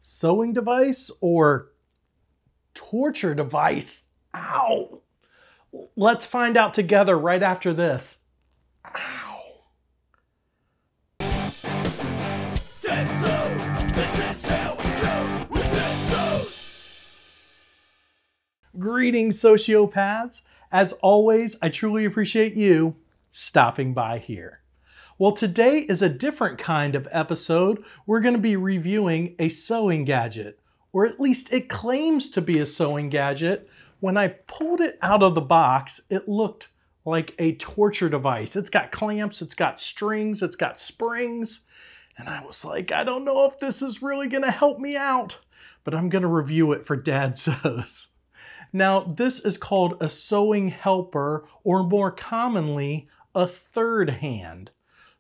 Sewing device or torture device? Ow! Let's find out together right after this. Ow. Dead Sews! This is how it goes with Dead Sews! Greetings, sociopaths. As always, I truly appreciate you stopping by here. Well, today is a different kind of episode. We're going to be reviewing a sewing gadget, or at least it claims to be a sewing gadget. When I pulled it out of the box, it looked like a torture device. It's got clamps, it's got strings, it's got springs. And I was like, I don't know if this is really going to help me out, but I'm going to review it for Dad Sews. Now, this is called a sewing helper, or more commonly, a third hand.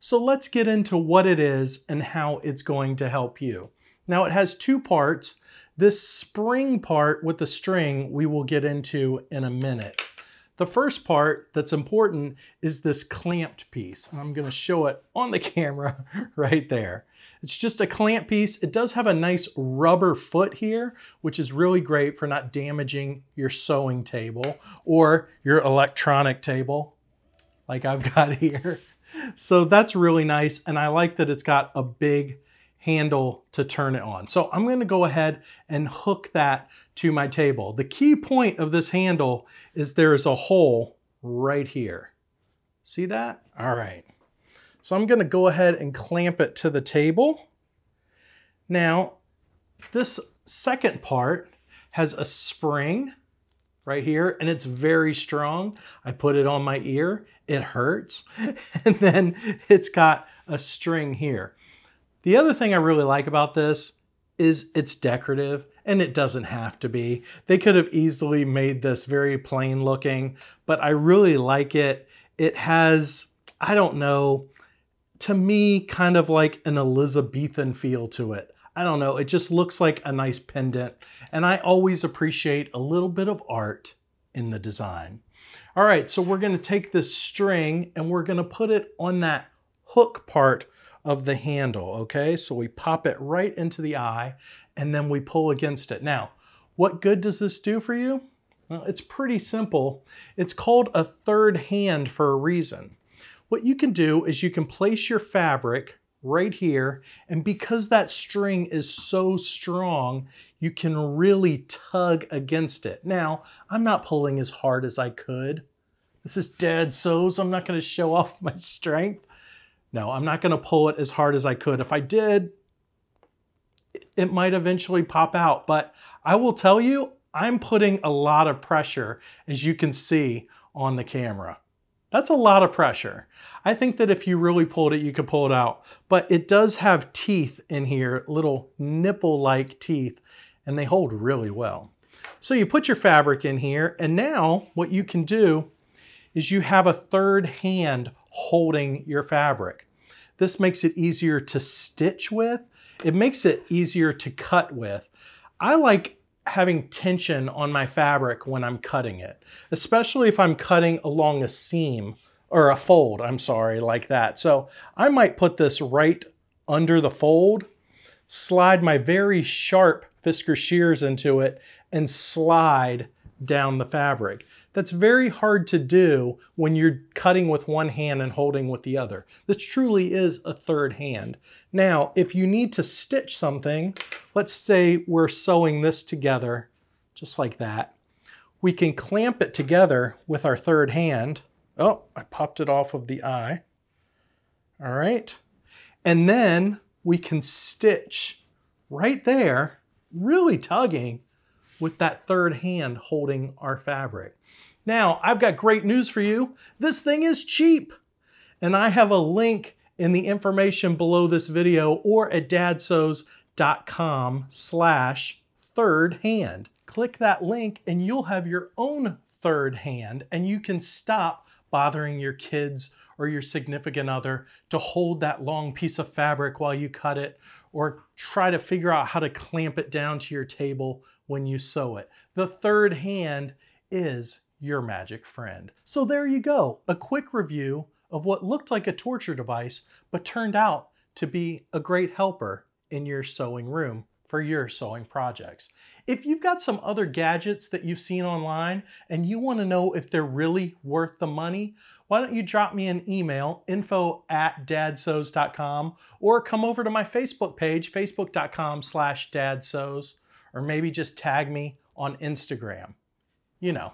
So let's get into what it is and how it's going to help you. Now, it has two parts. This spring part with the string we will get into in a minute. The first part that's important is this clamped piece. I'm going to show it on the camera right there. It's just a clamp piece. It does have a nice rubber foot here, which is really great for not damaging your sewing table or your electronic table like I've got here. So that's really nice, and I like that it's got a big handle to turn it on. So I'm going to go ahead and hook that to my table. The key point of this handle is there's a hole right here. See that? All right. So I'm going to go ahead and clamp it to the table. Now, this second part has a spring right here, and it's very strong. I put it on my ear, it hurts. And then it's got a string here. The other thing I really like about this is it's decorative, and it doesn't have to be. They could have easily made this very plain looking, but I really like it. It has, I don't know, to me, kind of like an Elizabethan feel to it. I don't know, it just looks like a nice pendant, and I always appreciate a little bit of art in the design. All right, so we're going to take this string and we're going to put it on that hook part of the handle, okay? So we pop it right into the eye and then we pull against it. Now, what good does this do for you? Well, it's pretty simple. It's called a third hand for a reason. What you can do is you can place your fabric right here, and because that string is so strong, you can really tug against it. Now, I'm not pulling as hard as I could. This is Dad Sews. I'm not going to show off my strength. No, I'm not going to pull it as hard as I could. If I did, it might eventually pop out, but I will tell you, I'm putting a lot of pressure, as you can see on the camera. That's a lot of pressure. I think that if you really pulled it, you could pull it out. But it does have teeth in here, little nipple-like teeth, and they hold really well. So you put your fabric in here, and now what you can do is you have a third hand holding your fabric. This makes it easier to stitch with. It makes it easier to cut with. I like having tension on my fabric when I'm cutting it, especially if I'm cutting along a seam or a fold, I'm sorry, like that. So I might put this right under the fold, slide my very sharp Fisker shears into it, and slide down the fabric. That's very hard to do when you're cutting with one hand and holding with the other. This truly is a third hand. Now, if you need to stitch something, let's say we're sewing this together, just like that. We can clamp it together with our third hand. Oh, I popped it off of the eye. All right. And then we can stitch right there, really tugging with that third hand holding our fabric. Now, I've got great news for you. This thing is cheap. And I have a link in the information below this video or at dadsews.com/third hand. Click that link and you'll have your own third hand, and you can stop bothering your kids or your significant other to hold that long piece of fabric while you cut it, or try to figure out how to clamp it down to your table when you sew it. The third hand is your magic friend. So there you go, a quick review of what looked like a torture device, but turned out to be a great helper in your sewing room for your sewing projects. If you've got some other gadgets that you've seen online and you want to know if they're really worth the money, why don't you drop me an email, info@dadsews.com, or come over to my Facebook page, facebook.com/dadsews, or maybe just tag me on Instagram, you know,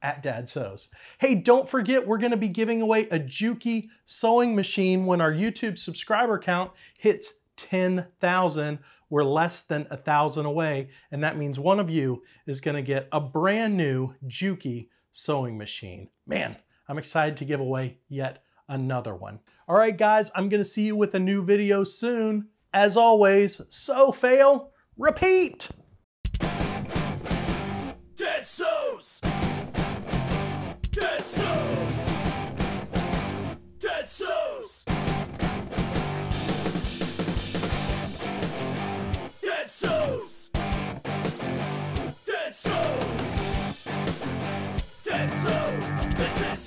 @dadsews. Hey, don't forget we're going to be giving away a Juki sewing machine when our YouTube subscriber count hits 10,000. We're less than 1,000 away, and that means one of you is going to get a brand new Juki sewing machine. Man, I'm excited to give away yet another one. All right, guys, I'm going to see you with a new video soon. As always, sew, fail, repeat! Dad sews! Dad sews! Dad sews! Dad sews! Dad sews! Dad sews! This is